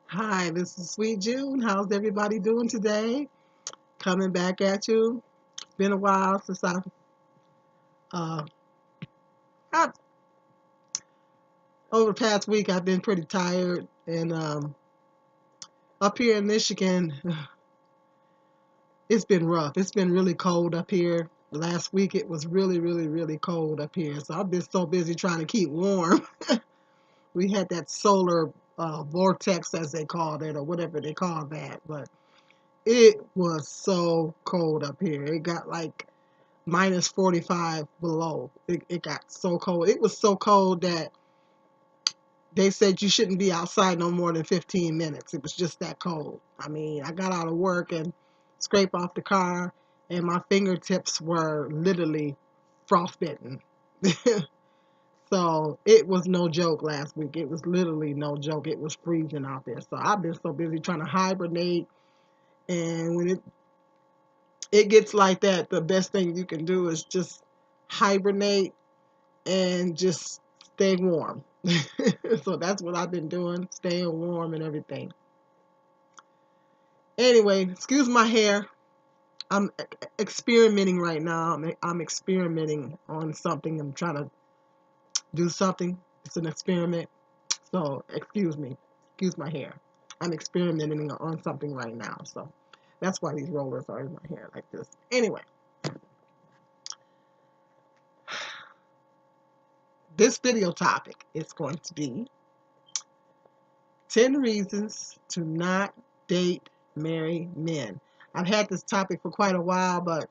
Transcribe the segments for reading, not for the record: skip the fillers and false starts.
Hi, this is Sweet June. How's everybody doing today? Coming back at you. It's been a while since uh, I over the past week I've been pretty tired, and up here in Michigan, it's been rough. It's been really cold up here. Last week it was really, really, really cold up here, so I've been so busy trying to keep warm. We had that solar vortex, as they called it, or whatever they call that, but it was so cold up here. It got like minus 45 below. It got so cold. It was so cold that they said you shouldn't be outside no more than 15 minutes. It was just that cold. I mean, I got out of work and scraped off the car, and my fingertips were literally frostbitten. So it was no joke last week. It was literally no joke. It was freezing out there. So I've been so busy trying to hibernate. And when it gets like that, the best thing you can do is just hibernate and just stay warm. So that's what I've been doing, staying warm and everything. Anyway, excuse my hair. I'm experimenting right now. I'm experimenting on something. I'm trying to do something. It's an experiment. So excuse me. Excuse my hair. I'm experimenting on something right now. So that's why these rollers are in my hair like this. Anyway, this video topic is going to be 10 reasons to not date married men. I've had this topic for quite a while, but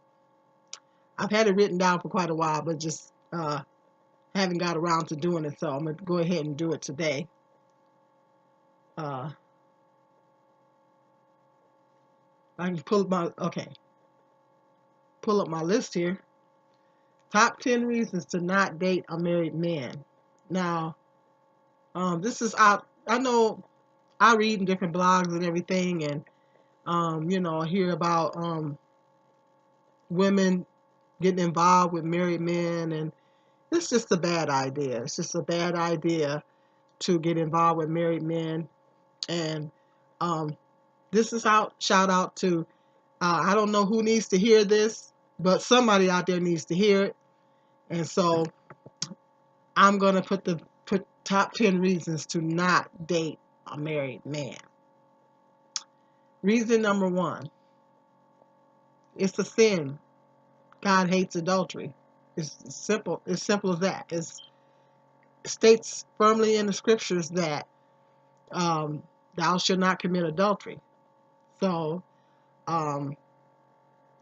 I've had it written down for quite a while, but just haven't got around to doing it. So I'm going to go ahead and do it today. Uh, I can pull up my list here. Top 10 reasons to not date a married man. Now, this is out. I know I read in different blogs and everything, and I hear about women getting involved with married men, and it's just a bad idea. It's just a bad idea to get involved with married men. And um, this is shout out to, I don't know who needs to hear this, but somebody out there needs to hear it. And so I'm going to put top 10 reasons to not date a married man. Reason number one, it's a sin. God hates adultery. It's simple. It's simple as that. It states firmly in the scriptures that thou shalt not commit adultery. So um,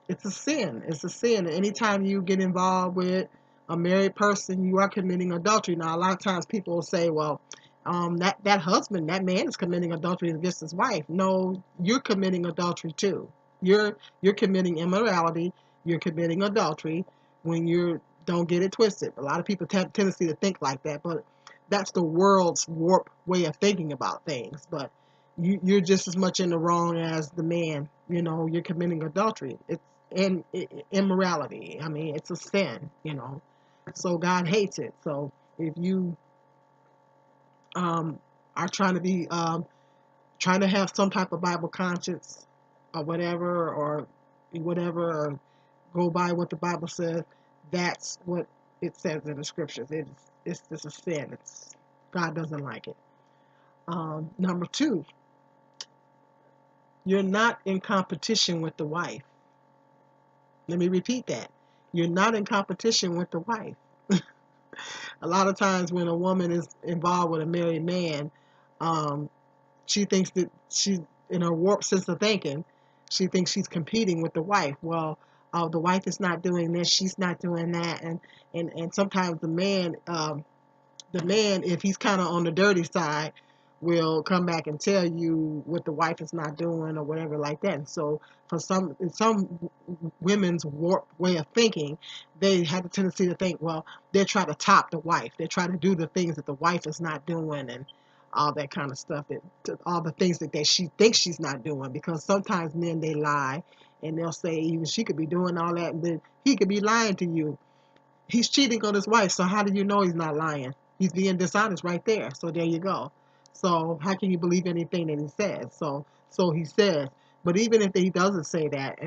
it's a sin. It's a sin. Anytime you get involved with a married person, you are committing adultery. Now, a lot of times people will say, well, that husband, that man is committing adultery against his wife. No, you're committing adultery too. You're committing immorality. You're committing adultery when you don't get it twisted. A lot of people have a tendency to think like that, but that's the world's warped way of thinking about things. But you're just as much in the wrong as the man. You're committing adultery. It's and immorality. I mean, it's a sin. So God hates it. So if you are trying to have some type of Bible conscience or whatever, or go by what the Bible says, that's what it says in the scriptures. It's just a sin. God doesn't like it. Number two, you're not in competition with the wife. Let me repeat that. You're not in competition with the wife. A lot of times when a woman is involved with a married man, um, she thinks that she's in her warped sense of thinking. She thinks she's competing with the wife. Well, the wife is not doing this, she's not doing that, and sometimes the man, if he's kind of on the dirty side, will come back and tell you what the wife is not doing or whatever like that. And so for some women's warped way of thinking, they have the tendency to think, well, they're trying to top the wife. They're trying to do the things that the wife is not doing, and all that kind of stuff, all the things that she thinks she's not doing. Because sometimes men, they lie, and they'll say even she could be doing all that, and then he could be lying to you. He's cheating on his wife, so how do you know he's not lying? He's being dishonest right there. So there you go. So how can you believe anything that he says? So he says. But even if he doesn't say that,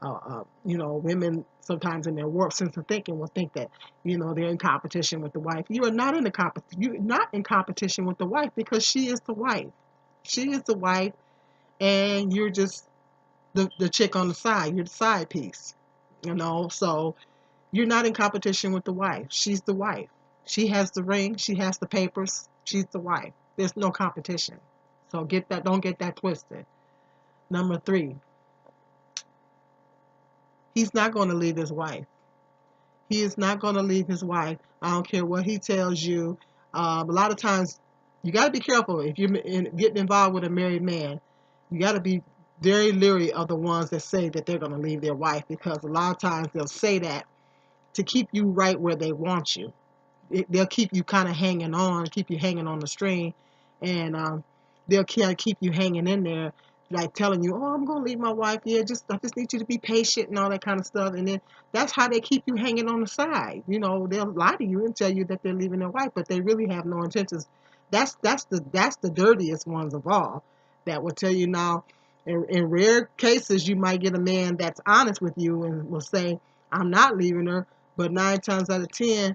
women sometimes in their warped sense of thinking will think that, they're in competition with the wife. You are not in the you're not in competition with the wife, because she is the wife. She is the wife, and you're just the chick on the side. You're the side piece. So you're not in competition with the wife. She's the wife. She has the ring. She has the papers. She's the wife. There's no competition. So don't get that twisted. Number 3, he's not going to leave his wife. He is not going to leave his wife. I don't care what he tells you. A lot of times, you got to be careful if you're getting involved with a married man. You got to be very leery of the ones that say that they're going to leave their wife, because a lot of times they'll say that to keep you right where they want you. They'll keep you kind of hanging on, keep you hanging on the string, and they'll kind of keep you hanging in there, like telling you, "Oh, I'm gonna leave my wife. Yeah, I just need you to be patient and all that kind of stuff." And then that's how they keep you hanging on the side. They'll lie to you and tell you that they're leaving their wife, but they really have no intentions. That's the dirtiest ones of all. That will tell you now. In rare cases, you might get a man that's honest with you and will say, "I'm not leaving her," but 9 times out of 10.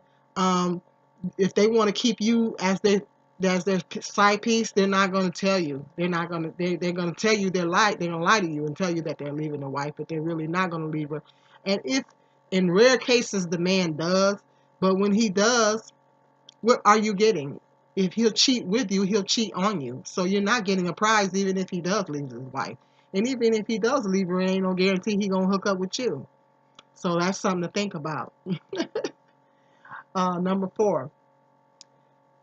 If they want to keep you as their side piece, they're not going to tell you. They're going to tell you they're going to lie to you and tell you that they're leaving the wife, but they're really not going to leave her. And if in rare cases the man does, but when he does, what are you getting? If he'll cheat with you, he'll cheat on you. So you're not getting a prize even if he does leave his wife. And even if he does leave her, ain't no guarantee he going to hook up with you. So that's something to think about. Number 4.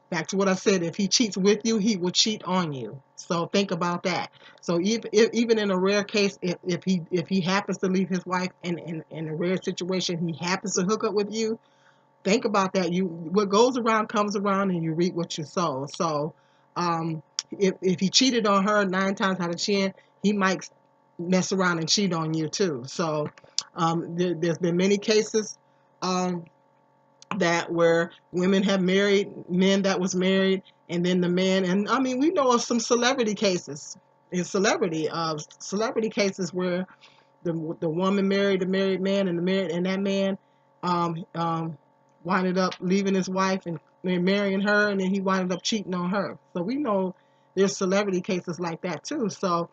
Back to what I said, if he cheats with you, he will cheat on you. So think about that. So even in a rare case, if he happens to leave his wife, and in a rare situation he happens to hook up with you, think about that. What goes around comes around, and you reap what you sow. So if he cheated on her 9 times out of 10, he might mess around and cheat on you too. So there's been many cases. That where women have married men that was married, and then the man, and I mean, we know of some celebrity cases celebrity cases where the woman married the married man, and that man winded up leaving his wife and marrying her, and then he winded up cheating on her. So we know there's celebrity cases like that too. So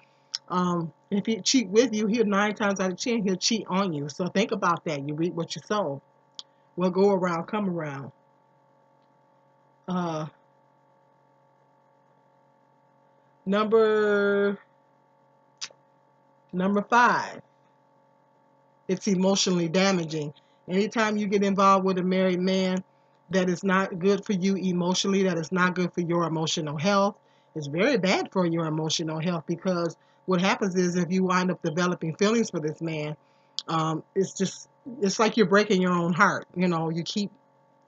if he cheat with you, he'll 9 times out of 10 he'll cheat on you. So think about that. You reap what you sow. What go around come around. Uh, number 5. It's emotionally damaging. Anytime you get involved with a married man, that is not good for you emotionally, that is not good for your emotional health. It's very bad for your emotional health, because what happens is, if you wind up developing feelings for this man, it's like you're breaking your own heart. You keep,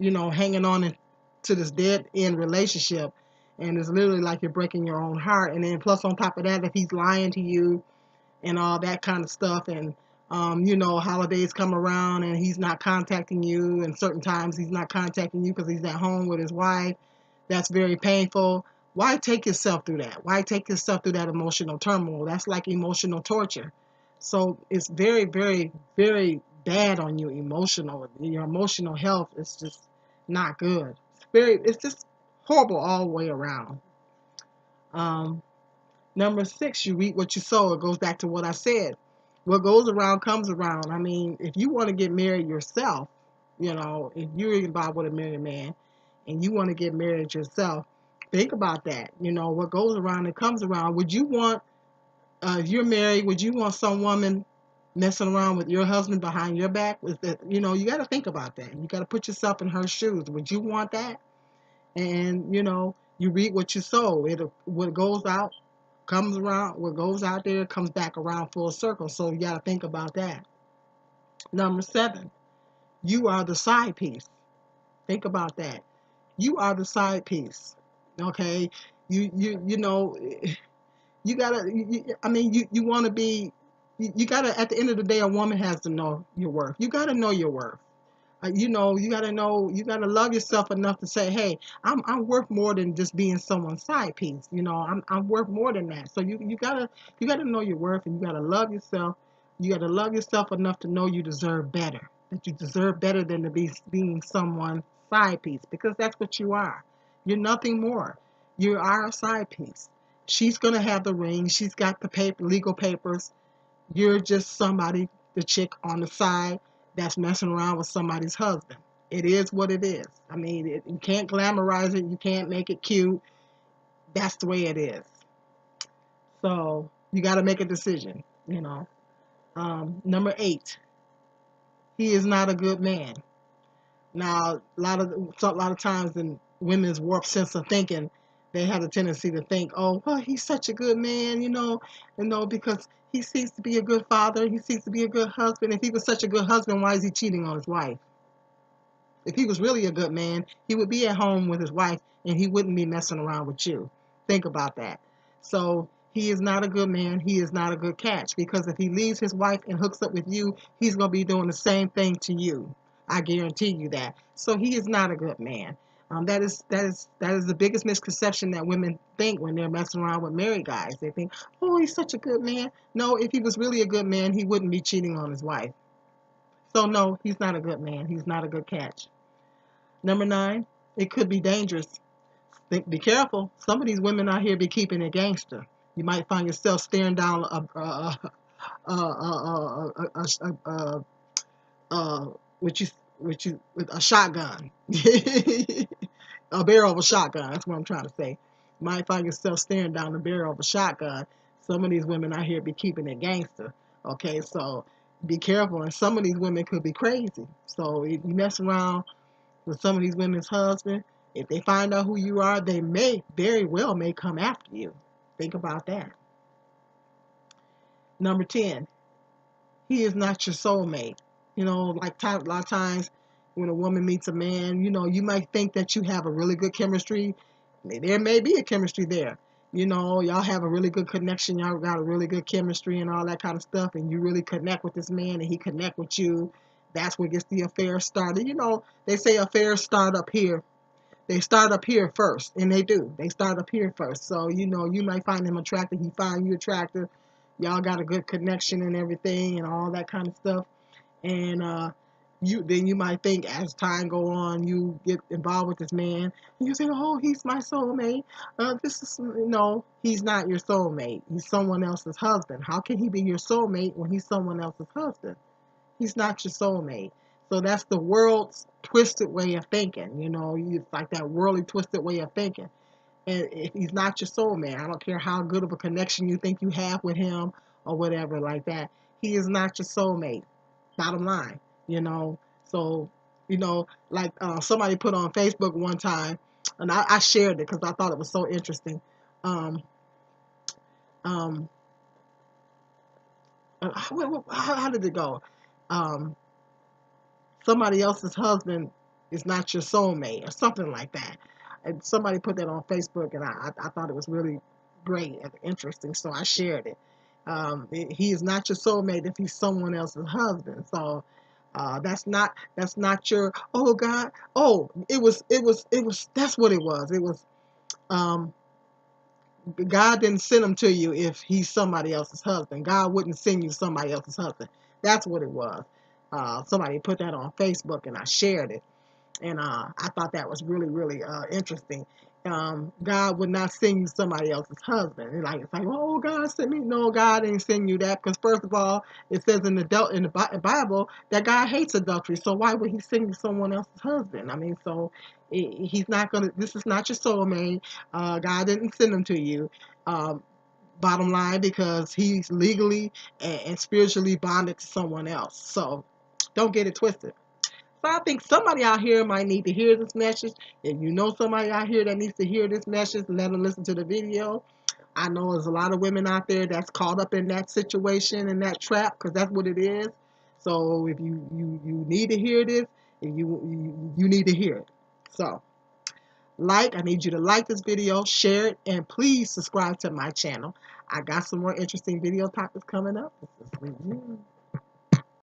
hanging on to this dead end relationship, and it's literally like you're breaking your own heart. And then plus on top of that, if he's lying to you and all that kind of stuff, and holidays come around and he's not contacting you, and certain times he's not contacting you because he's at home with his wife, that's very painful. Why take yourself through that? Why take yourself through that emotional turmoil? That's like emotional torture. So it's very, very, very bad on you emotional. Your emotional health is just not good. It's just horrible all the way around. Number 6, you reap what you sow. It goes back to what I said. What goes around comes around. I mean, if you want to get married yourself, if you're involved with a married man and you want to get married yourself, think about that. What goes around, it comes around. Would you want, if you're married, would you want some woman messing around with your husband behind your back? You got to think about that. You got to put yourself in her shoes. Would you want that? And, you reap what you sow. What goes out comes around. What goes out there comes back around full circle. So you got to think about that. Number 7, you are the side piece. Think about that. You are the side piece. Okay, you know you gotta. You want to be. You gotta. At the end of the day, a woman has to know your worth. You gotta know your worth. You got to know, you got to love yourself enough to say, hey, I'm worth more than just being someone's side piece. I'm worth more than that. So you gotta know your worth, and you gotta love yourself. You gotta love yourself enough to know you deserve better. That you deserve better than to be being someone's side piece, because that's what you are. You're nothing more. You are a side piece. She's gonna have the ring. She's got the legal papers. You're just somebody, the chick on the side that's messing around with somebody's husband. It is what it is. I mean, you can't glamorize it. You can't make it cute. That's the way it is. So you got to make a decision. Number 8, he is not a good man. Now, a lot of times in women's warped sense of thinking, they have a tendency to think, oh, well, he's such a good man, because he seems to be a good father, he seems to be a good husband. If he was such a good husband, why is he cheating on his wife? If he was really a good man, he would be at home with his wife and he wouldn't be messing around with you. Think about that. So he is not a good man. He is not a good catch, because if he leaves his wife and hooks up with you, he's going to be doing the same thing to you. I guarantee you that. So he is not a good man. That is the biggest misconception that women think when they're messing around with married guys. They think, oh, he's such a good man. No, if he was really a good man, he wouldn't be cheating on his wife. So no, he's not a good man. He's not a good catch. Number 9, it could be dangerous. Be careful. Some of these women out here be keeping it gangster. You might find yourself staring down with with a shotgun, a barrel of a shotgun. That's what I'm trying to say. You might find yourself staring down the barrel of a shotgun. Some of these women out here be keeping it gangster. Okay, so be careful. And some of these women could be crazy. So if you mess around with some of these women's husbands, if they find out who you are, they very well may come after you. Think about that. Number 10, he is not your soulmate. Like a lot of times when a woman meets a man, you might think that you have a really good chemistry. There may be a chemistry there. Y'all have a really good connection. Y'all got a really good chemistry and all that kind of stuff, and you really connect with this man and he connect with you. That's what gets the affair started. They say affairs start up here. They start up here first, and they do. They start up here first. So, you might find him attractive. He find you attractive. Y'all got a good connection and everything and all that kind of stuff. And you might think as time go on, you get involved with this man, and you say, oh, he's my soulmate. No, he's not your soulmate. He's someone else's husband. How can he be your soulmate when he's someone else's husband? He's not your soulmate. So that's the world's twisted way of thinking. It's like that worldly twisted way of thinking. And if he's not your soulmate, I don't care how good of a connection you think you have with him or whatever like that. He is not your soulmate. Bottom line, So, like somebody put on Facebook one time, and I shared it because I thought it was so interesting. Um, um, how did it go? Um, Somebody else's husband is not your soulmate or something like that. And somebody put that on Facebook, and I thought it was really great and interesting, so I shared it. He is not your soulmate if he's someone else's husband. So that's not your, oh God. Oh, it was that's what it was. It was um God didn't send him to you if he's somebody else's husband. God wouldn't send you somebody else's husband. That's what it was. Somebody put that on Facebook, and I shared it. And I thought that was really, really interesting. God would not send you somebody else's husband. And it's like, oh, God sent me. No, God ain't send you that, because first of all, it says in the Bible that God hates adultery. So why would He send you someone else's husband? I mean, so He's not gonna. This is not your soulmate. God didn't send him to you. Um, Bottom line, because he's legally and spiritually bonded to someone else. So don't get it twisted. So I think somebody out here might need to hear this message. If you know somebody out here that needs to hear this message, let them listen to the video. I know there's a lot of women out there that's caught up in that situation and that trap, because that's what it is. So if you need to hear this, you need to hear it. So I need you to like this video, share it, and please subscribe to my channel. I got some more interesting video topics coming up. This is review.